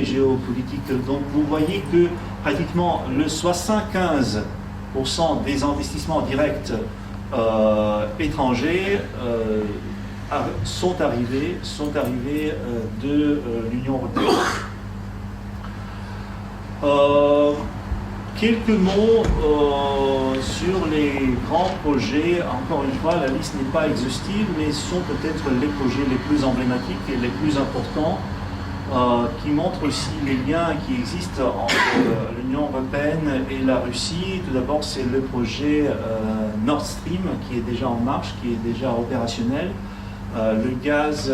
et géopolitique. Donc vous voyez que pratiquement le 75% des investissements directs étrangers sont arrivés de l'Union européenne. Quelques mots sur les grands projets. Encore une fois, la liste n'est pas exhaustive, mais ce sont peut-être les projets les plus emblématiques et les plus importants qui montrent aussi les liens qui existent entre l'Union européenne et la Russie. Tout d'abord, c'est le projet Nord Stream qui est déjà en marche, qui est déjà opérationnel. Le gaz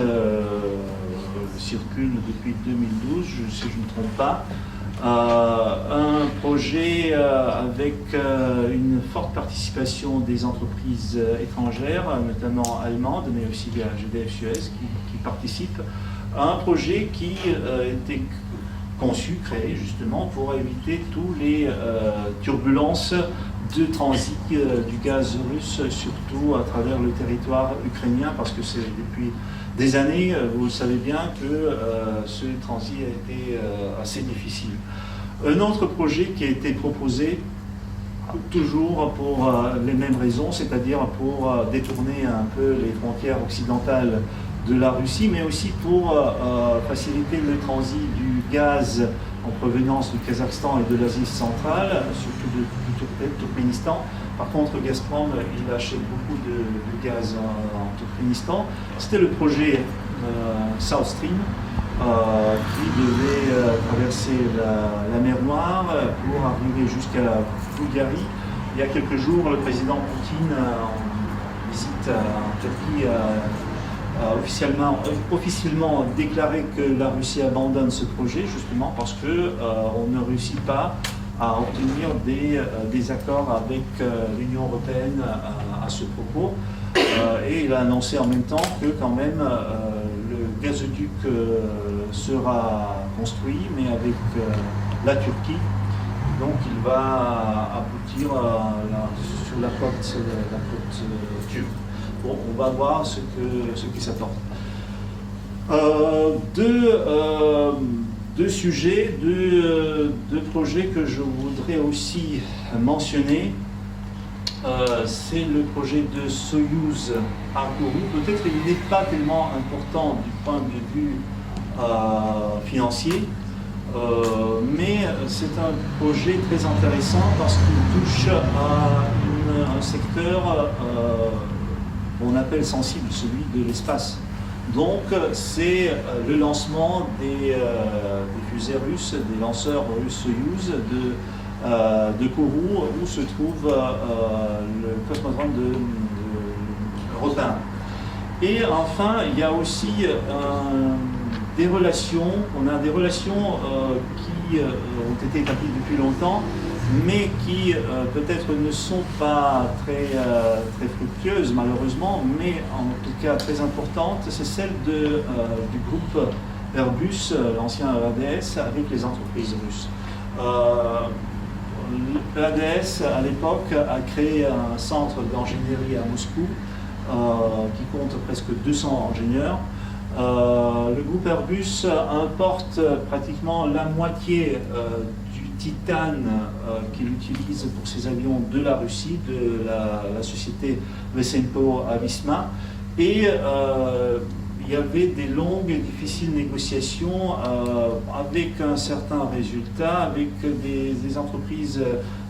circule depuis 2012, si je ne me trompe pas. Un projet avec une forte participation des entreprises étrangères, notamment allemandes, mais aussi de la GDF Suez qui participent à un projet qui était conçu, créé justement pour éviter tous les turbulences de transit du gaz russe, surtout à travers le territoire ukrainien, parce que c'est depuis des années, vous le savez bien, que ce transit a été assez difficile. Un autre projet qui a été proposé, toujours pour les mêmes raisons, c'est-à-dire pour détourner un peu les frontières occidentales de la Russie, mais aussi pour faciliter le transit du gaz en provenance du Kazakhstan et de l'Asie centrale, surtout du Turkménistan. Par contre, Gazprom, il achète beaucoup de gaz en Turkménistan. C'était le projet South Stream qui devait traverser la mer Noire pour arriver jusqu'à la Bulgarie. Il y a quelques jours, le président Poutine, en visite en Turquie, a officiellement déclaré que la Russie abandonne ce projet, justement parce qu'on ne réussit pas à obtenir des accords avec l'Union européenne à ce propos. Et il a annoncé en même temps que quand même le gazoduc sera construit, mais avec la Turquie. Donc il va aboutir sur la côte turque. Bon, on va voir ce qui s'apporte. Deux sujets, deux projets que je voudrais aussi mentionner. C'est le projet de Soyouz à Kourou. Peut-être qu'il n'est pas tellement important du point de vue financier, mais c'est un projet très intéressant parce qu'il touche à un secteur qu'on appelle sensible, celui de l'espace. Donc c'est le lancement des fusées russes, des lanceurs russes Soyouz de Kourou, où se trouve le cosmodrome de Rotin. Et enfin, il y a aussi des relations, on a des relations qui ont été établies depuis longtemps, mais qui peut-être ne sont pas très fructueuses malheureusement, mais en tout cas très importantes. C'est celle du groupe Airbus, l'ancien EADS, avec les entreprises russes. L'EADS à l'époque a créé un centre d'ingénierie à Moscou qui compte presque 200 ingénieurs. Le groupe Airbus importe pratiquement la moitié du titane qu'il utilise pour ses avions de la Russie, de la société Vesenko Avisma. Et il y avait des longues et difficiles négociations avec un certain résultat, avec des entreprises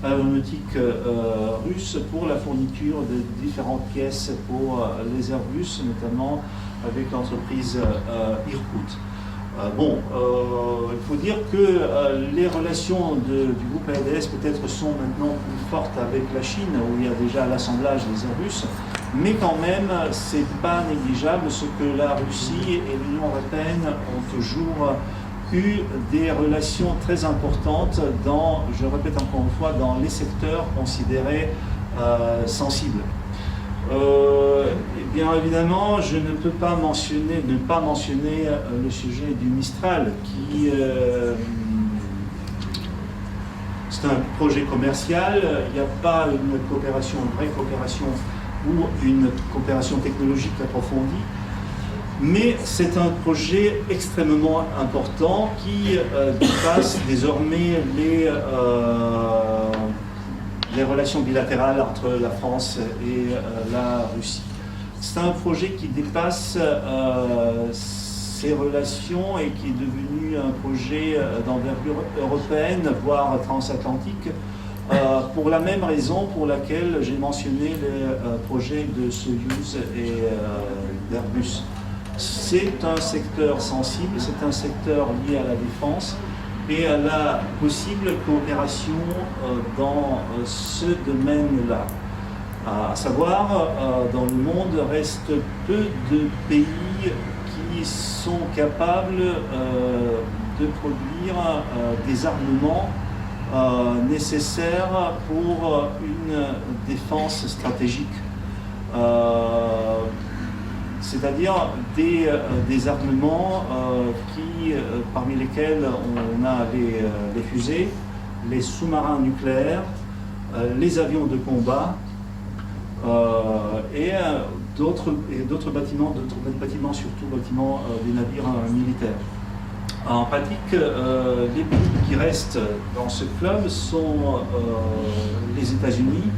aéronautiques russes pour la fourniture de différentes pièces pour les Airbus, notamment avec l'entreprise Irkut. Il faut dire que les relations du groupe EADS peut-être sont maintenant plus fortes avec la Chine, où il y a déjà l'assemblage des Airbus, mais quand même, c'est pas négligeable ce que la Russie et l'Union européenne ont toujours eu des relations très importantes dans, je répète encore une fois, dans les secteurs considérés sensibles. Bien évidemment, je ne peux pas ne pas mentionner le sujet du Mistral, qui c'est un projet commercial. Il n'y a pas une vraie coopération ou une coopération technologique approfondie. Mais c'est un projet extrêmement important qui dépasse désormais les relations bilatérales entre la France et la Russie. C'est un projet qui dépasse ces relations et qui est devenu un projet d'envergure européenne, voire transatlantique, pour la même raison pour laquelle j'ai mentionné les projets de Soyuz et d'Airbus. C'est un secteur sensible, c'est un secteur lié à la défense et à la possible coopération dans ce domaine-là. À savoir, dans le monde, reste peu de pays qui sont capables de produire des armements nécessaires pour une défense stratégique. C'est-à-dire des armements parmi lesquels on a les fusées, les sous-marins nucléaires, les avions de combat et d'autres bâtiments, surtout bâtiments des navires militaires. En pratique, les pays qui restent dans ce club sont les États-Unis,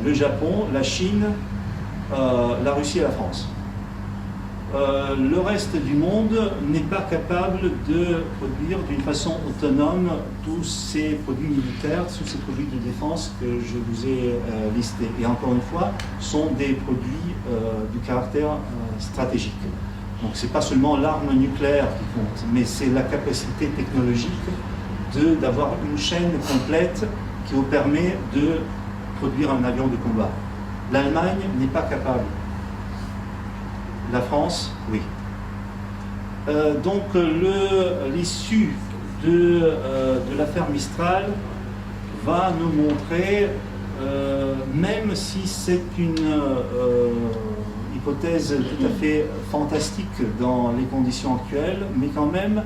le Japon, la Chine, la Russie et la France. Le reste du monde n'est pas capable de produire d'une façon autonome tous ces produits militaires, tous ces produits de défense que je vous ai listés. Et encore une fois, sont des produits du caractère stratégique. Donc ce n'est pas seulement l'arme nucléaire qui compte, mais c'est la capacité technologique d'avoir une chaîne complète qui vous permet de produire un avion de combat. L'Allemagne n'est pas capable. La France, oui. Donc l'issue de l'affaire Mistral va nous montrer, même si c'est une hypothèse tout à fait fantastique dans les conditions actuelles, mais quand même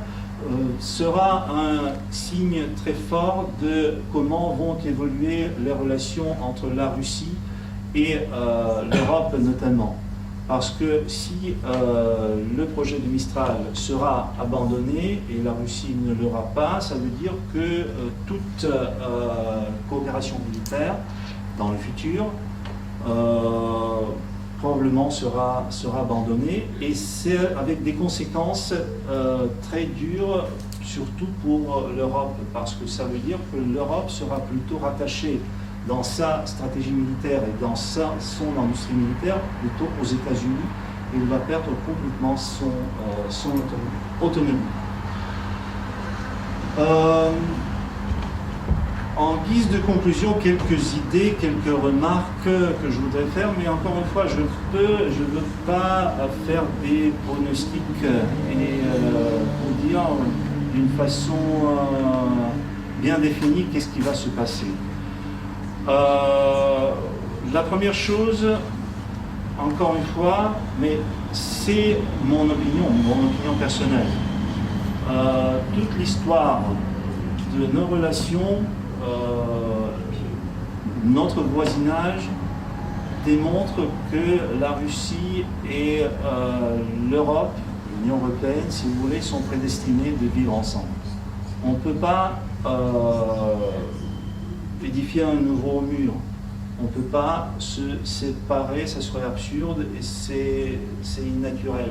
sera un signe très fort de comment vont évoluer les relations entre la Russie et l'Europe notamment. Parce que si le projet de Mistral sera abandonné et la Russie ne l'aura pas, ça veut dire que toute coopération militaire dans le futur probablement sera abandonnée, et c'est avec des conséquences très dures, surtout pour l'Europe, parce que ça veut dire que l'Europe sera plutôt rattachée dans sa stratégie militaire et dans son industrie militaire plutôt aux États-Unis, et il va perdre complètement son autonomie. En guise de conclusion, quelques idées, quelques remarques que je voudrais faire, mais encore une fois, je ne veux pas faire des pronostics et vous dire d'une façon bien définie qu'est-ce qui va se passer. La première chose, encore une fois, mais c'est mon opinion personnelle. Toute l'histoire de nos relations, notre voisinage démontre que la Russie et l'Europe, l'Union européenne, si vous voulez, sont prédestinés de vivre ensemble. On ne peut pas édifier un nouveau mur. On ne peut pas se séparer, ça serait absurde et c'est innaturel.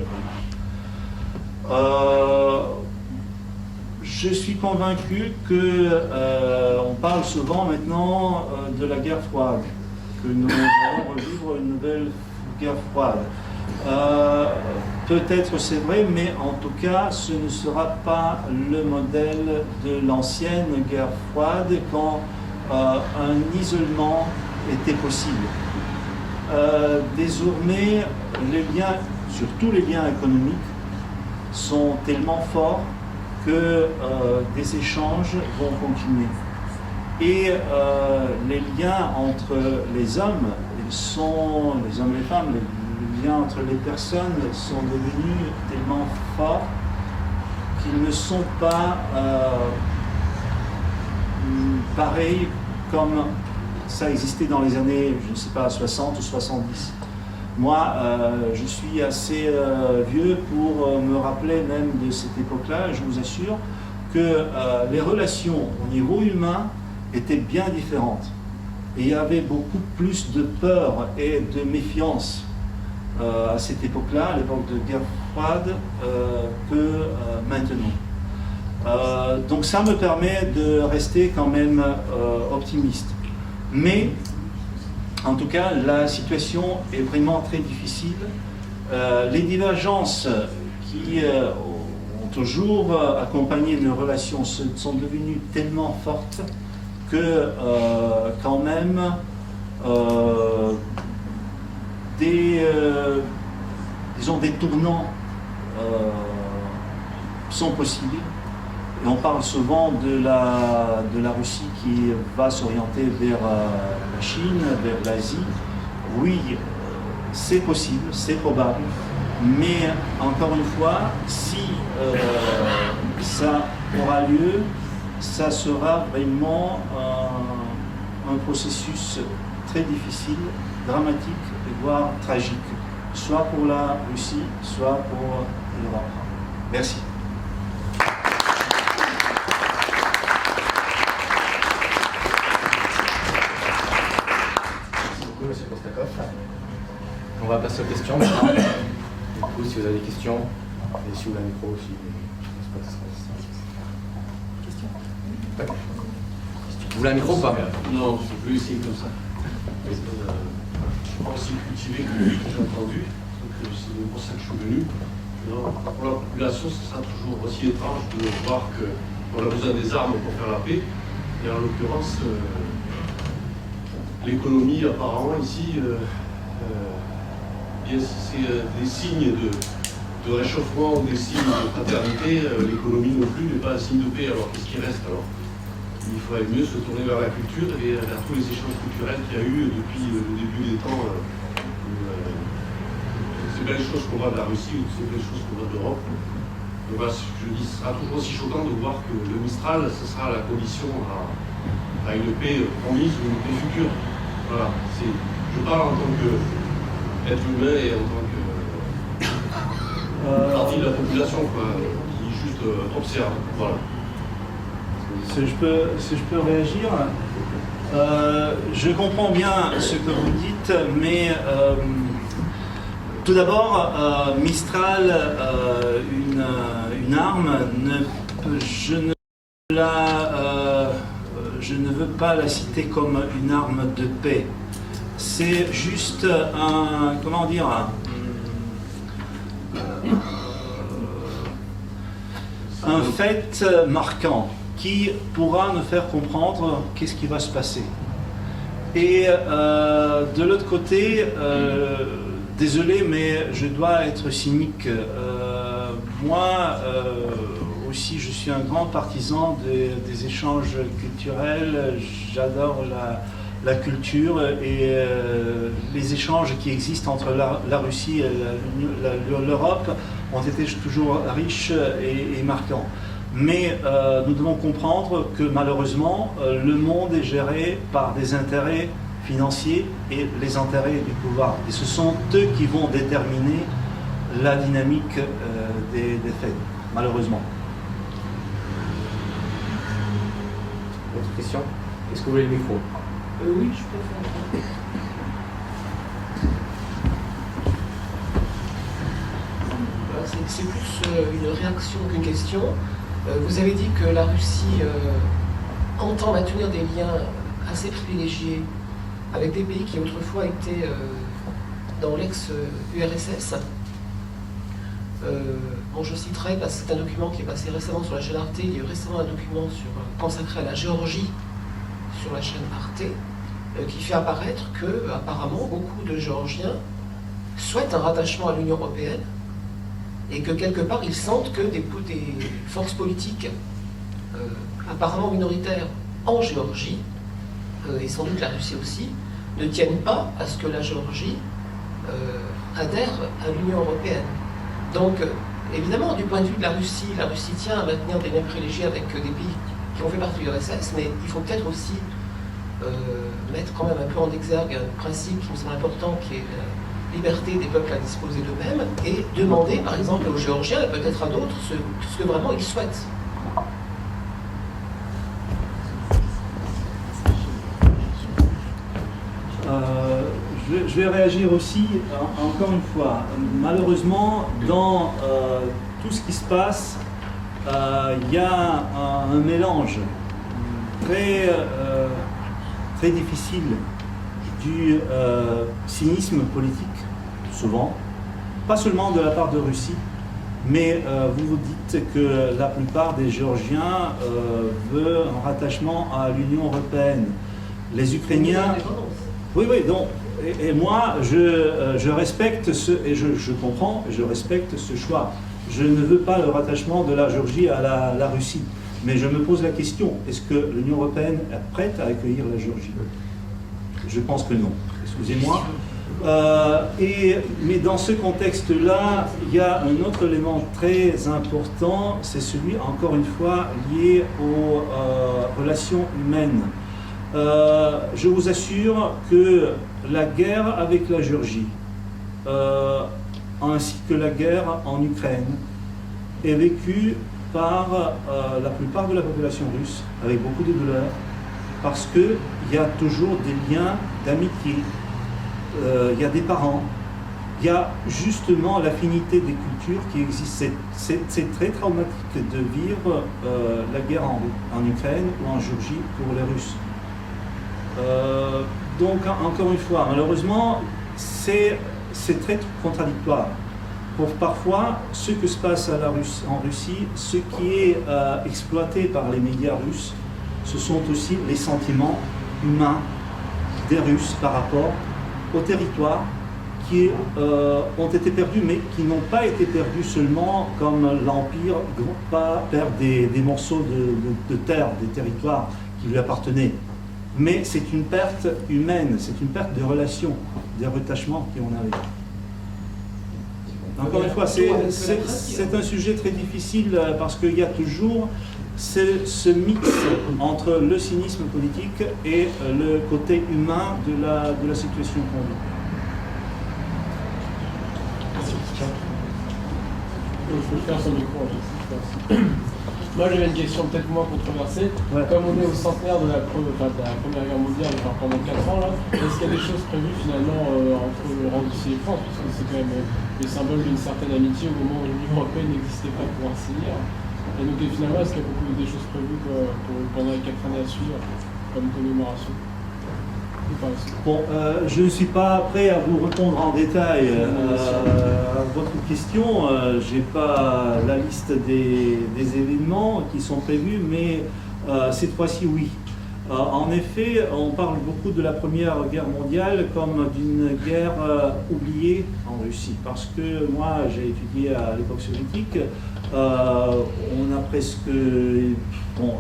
Je suis convaincu qu'on parle souvent maintenant de la guerre froide, que nous allons revivre une nouvelle guerre froide. Peut-être c'est vrai, mais en tout cas, ce ne sera pas le modèle de l'ancienne guerre froide quand un isolement était possible. Désormais, les liens, surtout les liens économiques, sont tellement forts que des échanges vont continuer. Et les liens entre les hommes et les femmes, les liens entre les personnes sont devenus tellement forts qu'ils ne sont pas pareils comme ça existait dans les années, je ne sais pas, 60 ou 70. Moi, je suis assez vieux pour me rappeler même de cette époque-là. Je vous assure que les relations au niveau humain étaient bien différentes. Et il y avait beaucoup plus de peur et de méfiance à cette époque-là, à l'époque de guerre froide, que maintenant. Donc ça me permet de rester quand même optimiste. Mais, en tout cas, la situation est vraiment très difficile. Les divergences qui ont toujours accompagné nos relations sont devenues tellement fortes que, quand même, disons des tournants sont possibles. Et on parle souvent de la Russie qui va s'orienter vers la Chine, vers l'Asie. Oui, c'est possible, c'est probable. Mais encore une fois, si ça aura lieu, ça sera vraiment un processus très difficile, dramatique, voire tragique, soit pour la Russie, soit pour l'Europe. Merci. Monsieur Kostakov. On va passer aux questions maintenant. Du coup, si vous avez des questions, et si vous avez un micro aussi, question. Ouais. Vous voulez un micro ou pas? Non, je peux essayer comme ça. Je pense aussi cultivé que j'ai entendu, donc c'est pour ça que je suis venu. Pour la population, ce sera toujours aussi étrange de voir qu'on a besoin des armes pour faire la paix. Et en l'occurrence, l'économie apparemment ici, bien si c'est des signes de réchauffement ou des signes de fraternité, l'économie non plus n'est pas un signe de paix. Alors qu'est-ce qui reste alors? Il faudrait mieux se tourner vers la culture et vers tous les échanges culturels qu'il y a eu depuis le début des temps. Ces belles choses qu'on voit de la Russie ou ces belles choses qu'on voit d'Europe. Donc voilà, je dis, ce sera toujours aussi choquant de voir que le Mistral, ce sera la condition à une paix promise ou une paix future. Voilà, je parle en tant qu'être humain et en tant que partie de la population quoi, qui juste observe. Voilà. Si je peux réagir, je comprends bien ce que vous dites, mais tout d'abord, Mistral, une arme, je ne veux pas la citer comme une arme de paix. C'est juste un fait marquant qui pourra nous faire comprendre qu'est-ce qui va se passer. Et de l'autre côté, désolé, mais je dois être cynique. Moi aussi, je suis un grand partisan des échanges culturels. J'adore la culture et les échanges qui existent entre la Russie et l'Europe ont été toujours riches et marquants. Mais nous devons comprendre que malheureusement, le monde est géré par des intérêts financiers et les intérêts du pouvoir. Et ce sont eux qui vont déterminer la dynamique des faits, malheureusement. Autre question? Est-ce que vous voulez le micro? Oui, je peux faire. C'est plus une réaction qu'une question. Vous avez dit que la Russie entend maintenir des liens assez privilégiés avec des pays qui autrefois étaient dans l'ex-URSS. Bon, je citerai parce que c'est un document qui est passé récemment sur la chaîne Arte. Il y a eu récemment un document consacré à la Géorgie sur la chaîne Arte qui fait apparaître que, apparemment, beaucoup de Géorgiens souhaitent un rattachement à l'Union européenne et que quelque part ils sentent que des forces politiques apparemment minoritaires en Géorgie, et sans doute la Russie aussi, ne tiennent pas à ce que la Géorgie adhère à l'Union européenne. Donc, évidemment, du point de vue de la Russie tient à maintenir des liens privilégiés avec des pays qui ont fait partie de l'URSS, mais il faut peut-être aussi mettre quand même un peu en exergue un principe qui me semble important, qui est liberté des peuples à disposer d'eux-mêmes et demander, par exemple, aux Géorgiens et peut-être à d'autres ce que vraiment ils souhaitent. Je vais réagir aussi, encore une fois. Malheureusement, dans tout ce qui se passe, il y a un mélange très, très difficile du cynisme politique, souvent, pas seulement de la part de Russie, mais vous vous dites que la plupart des Géorgiens veulent un rattachement à l'Union européenne. Les Ukrainiens... Oui, oui, donc, et moi, je respecte et je comprends, et je respecte ce choix. Je ne veux pas le rattachement de la Géorgie à la Russie. Mais je me pose la question, est-ce que l'Union européenne est prête à accueillir la Géorgie? Je pense que non. Excusez-moi. Mais dans ce contexte-là, il y a un autre élément très important, c'est celui, encore une fois, lié aux relations humaines. Je vous assure que la guerre avec la Géorgie, ainsi que la guerre en Ukraine, est vécue par la plupart de la population russe, avec beaucoup de douleur, parce qu'il y a toujours des liens d'amitié, il y a des parents, il y a justement l'affinité des cultures qui existent. C'est très traumatique de vivre la guerre en Ukraine ou en Géorgie pour les Russes. Donc, encore une fois, malheureusement, c'est très contradictoire. Pour parfois, ce que se passe en Russie, ce qui est exploité par les médias russes, ce sont aussi les sentiments humains des Russes par rapport au territoire qui ont été perdus, mais qui n'ont pas été perdus seulement comme l'Empire perd des morceaux de terre, des territoires qui lui appartenaient. Mais c'est une perte humaine, c'est une perte de relations, des retachements qu'on avait. Encore une fois, c'est un sujet très difficile parce qu'il y a toujours ce mix entre le cynisme politique et le côté humain de la situation qu'on vit. Il faut faire son micro en fait. Moi j'avais une question peut-être moins controversée. Ouais. Comme on est au centenaire de la Première Guerre mondiale, enfin pendant 4 ans, là, est-ce qu'il y a des choses prévues finalement entre Russie et France, parce que c'est quand même le symbole d'une certaine amitié au moment où l'Union européenne n'existait pas pour ainsi dire. Et donc finalement, est-ce qu'il y a beaucoup des choses prévues pendant les 4 années à suivre, comme commémoration? Bon, je ne suis pas prêt à vous répondre en détail à votre question. Je n'ai pas la liste des événements qui sont prévus, mais cette fois-ci, oui. En effet, on parle beaucoup de la Première Guerre mondiale comme d'une guerre oubliée en Russie. Parce que moi, j'ai étudié à l'époque soviétique. On a presque... Bon,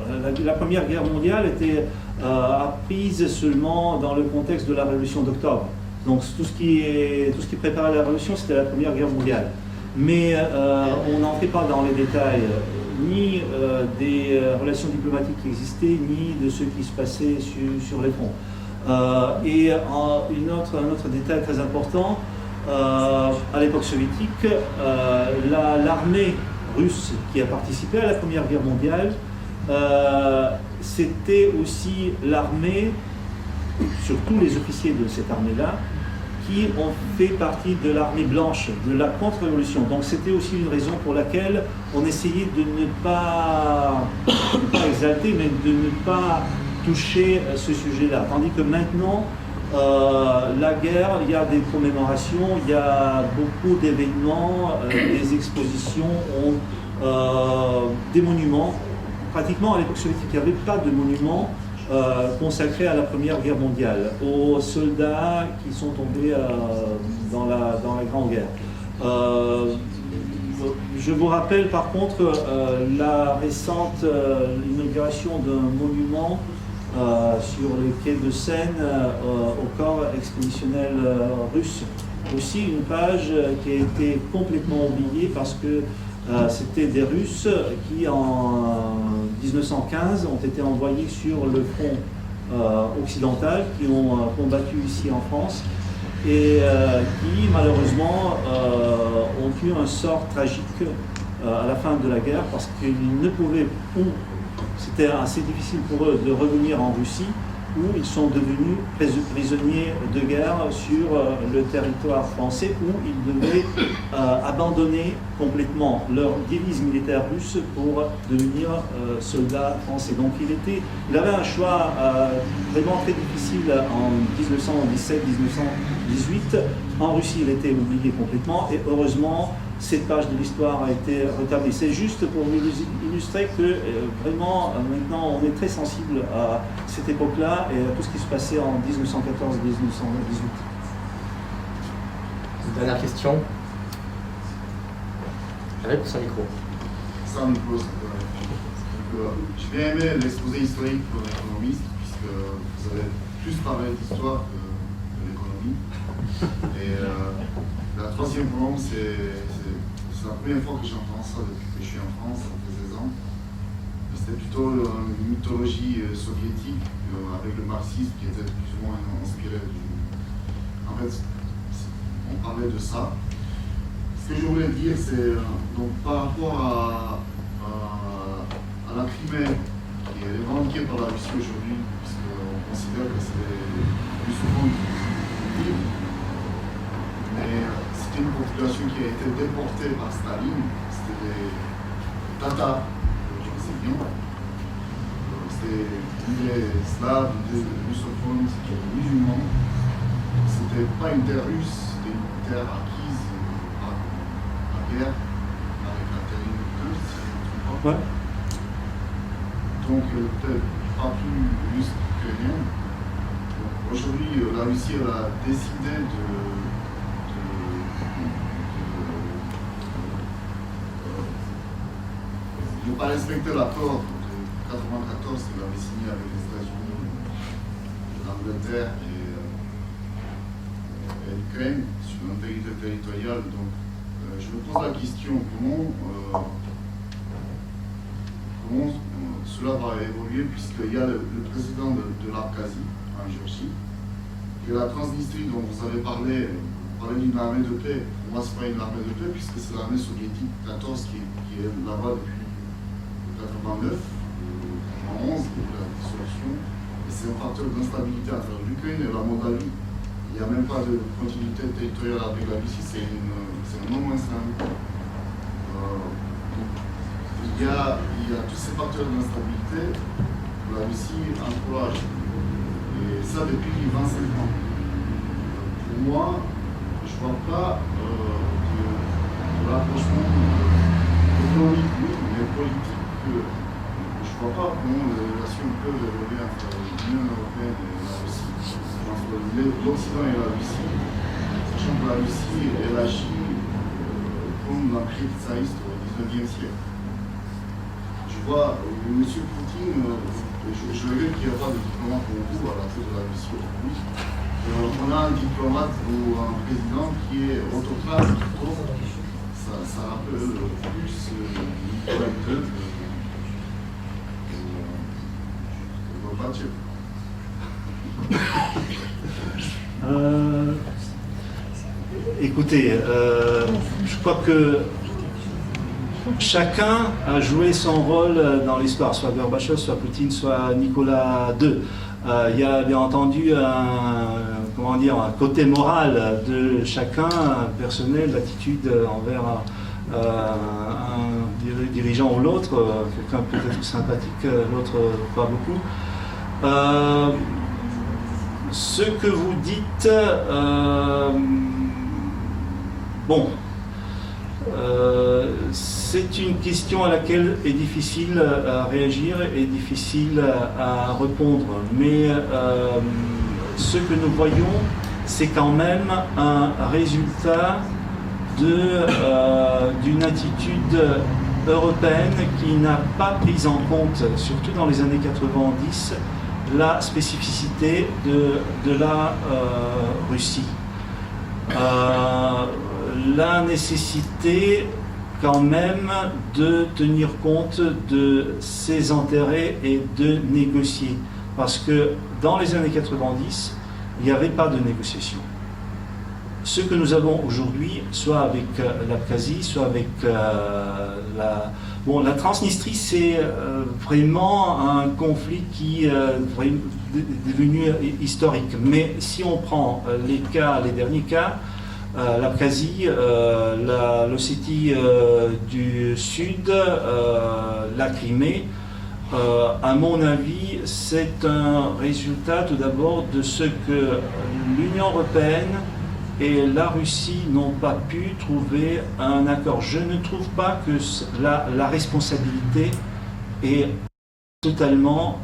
la Première Guerre mondiale était apprise seulement dans le contexte de la Révolution d'Octobre. Donc tout ce qui préparait la Révolution, c'était la Première Guerre mondiale. Mais on n'en fait pas dans les détails, ni des relations diplomatiques qui existaient, ni de ce qui se passait sur les fronts. Et un autre détail très important, à l'époque soviétique, l'armée russe qui a participé à la Première Guerre mondiale, c'était aussi l'armée, surtout les officiers de cette armée-là, qui ont fait partie de l'armée blanche, de la contre-révolution. Donc c'était aussi une raison pour laquelle on essayait de ne pas exalter, mais de ne pas toucher ce sujet-là. Tandis que maintenant, la guerre, il y a des commémorations, il y a beaucoup d'événements, des expositions, des monuments. Pratiquement, à l'époque soviétique, il n'y avait pas de monuments consacrés à la Première Guerre mondiale, aux soldats qui sont tombés dans la Grande Guerre. Je vous rappelle par contre la récente inauguration d'un monument sur les quais de Seine au corps expéditionnel russe. Aussi une page qui a été complètement oubliée parce que c'était des Russes qui, en 1915, ont été envoyés sur le front occidental, qui ont combattu ici en France et qui malheureusement ont eu un sort tragique à la fin de la guerre parce qu'ils ne pouvaient, c'était assez difficile pour eux de revenir en Russie, où ils sont devenus prisonniers de guerre sur le territoire français, où ils devaient abandonner complètement leur devise militaire russe pour devenir soldats français. Donc il avait un choix vraiment très difficile en 1917-1918. En Russie, il était oublié complètement, et heureusement, cette page de l'histoire a été rétablie. C'est juste pour vous illustrer que vraiment maintenant on est très sensible à cette époque-là et à tout ce qui se passait en 1914-1918. Une dernière question. J'avais pour son micro. Ça me pose. J'ai bien aimé l'exposé historique pour l'économiste, puisque vous avez plus parlé d'histoire que de l'économie. Et la troisième colonne, c'est la première fois que j'entends ça depuis que je suis en France, ça fait 16 ans. C'était plutôt une mythologie soviétique avec le marxisme qui était plus ou moins inspiré du. En fait, on parlait de ça. Ce que je voulais dire, c'est donc par rapport à la Crimée, qui est revendiquée par la Russie aujourd'hui, puisqu'on considère que c'est plus souvent libre. Mais c'était une population qui a été déportée par Staline, c'était des Tatars, je sais bien. C'était des Slaves, des russophones, c'était des musulmans. C'était pas une terre russe, c'était une terre acquise par la guerre, avec la terrine russe, si je ne me trompe pas. Ouais. Donc peut-être pas plus russe qu'ukrainien. Aujourd'hui, la Russie a décidé de ne pas respecter l'accord de 1994 qu'il avait signé avec les États-Unis, l'Angleterre et l'Ukraine sur l'intégrité territoriale. Donc, je me pose la question comment cela va évoluer, puisqu'il y a le président de l'Abkhazie en Géorgie et la Transnistrie dont vous avez parlé. Vous parlez d'une armée de paix. Pour moi, ce n'est pas une armée de paix, puisque c'est l'armée soviétique 14 qui est là-bas depuis 89, 91, la dissolution, et c'est un facteur d'instabilité entre l'Ukraine et la Moldavie. Il n'y a même pas de continuité territoriale avec la Russie, c'est un non-moins-simple. Il y a tous ces facteurs d'instabilité que la Russie encourage, et ça depuis 25 ans. Pour moi, je ne vois pas de rapprochement économique, oui, mais politique. Je ne vois pas comment les relations peuvent évoluer entre l'Union européenne et la Russie, entre l'Occident et la Russie, sachant que la Russie, elle agit comme l'Empire tsariste au XIXe siècle. Je vois M. Poutine, je regrette qu'il n'y a pas de diplomate pour vous à la tête de la Russie aujourd'hui. On a un diplomate ou un président qui est autocrate, ça rappelle plus Nicolas II. Écoutez, je crois que chacun a joué son rôle dans l'histoire, soit Gorbatchev, soit Poutine, soit Nicolas II. Il y a bien entendu un côté moral de chacun, personnel, l'attitude envers un dirigeant ou l'autre, quelqu'un peut-être sympathique, l'autre pas beaucoup. Ce que vous dites, c'est une question à laquelle est difficile à réagir et difficile à répondre. Mais ce que nous voyons, c'est quand même un résultat d'une attitude européenne qui n'a pas pris en compte, surtout dans les années 90, la spécificité de la Russie. La nécessité quand même de tenir compte de ses intérêts et de négocier. Parce que dans les années 90, il n'y avait pas de négociation. ce que nous avons aujourd'hui, soit avec l'Abkhazie, soit avec la... Bon, la Transnistrie, c'est vraiment un conflit qui est devenu historique. Mais si on prend les derniers cas, l'Abkhazie, l'Ossétie du Sud, la Crimée, à mon avis, c'est un résultat tout d'abord de ce que l'Union européenne et la Russie n'ont pas pu trouver un accord. Je ne trouve pas que la responsabilité est totalement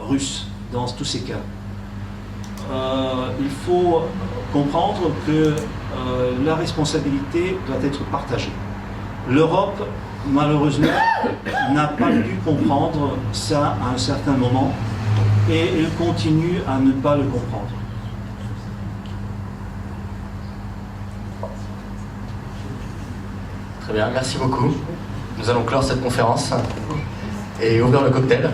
russe dans tous ces cas. Il faut comprendre que la responsabilité doit être partagée. L'Europe, malheureusement, n'a pas pu comprendre ça à un certain moment et elle continue à ne pas le comprendre. Très bien, merci beaucoup. Nous allons clore cette conférence et ouvrir le cocktail.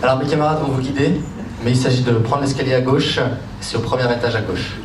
Alors mes camarades vont vous guider, mais il s'agit de prendre l'escalier à gauche, c'est au premier étage à gauche.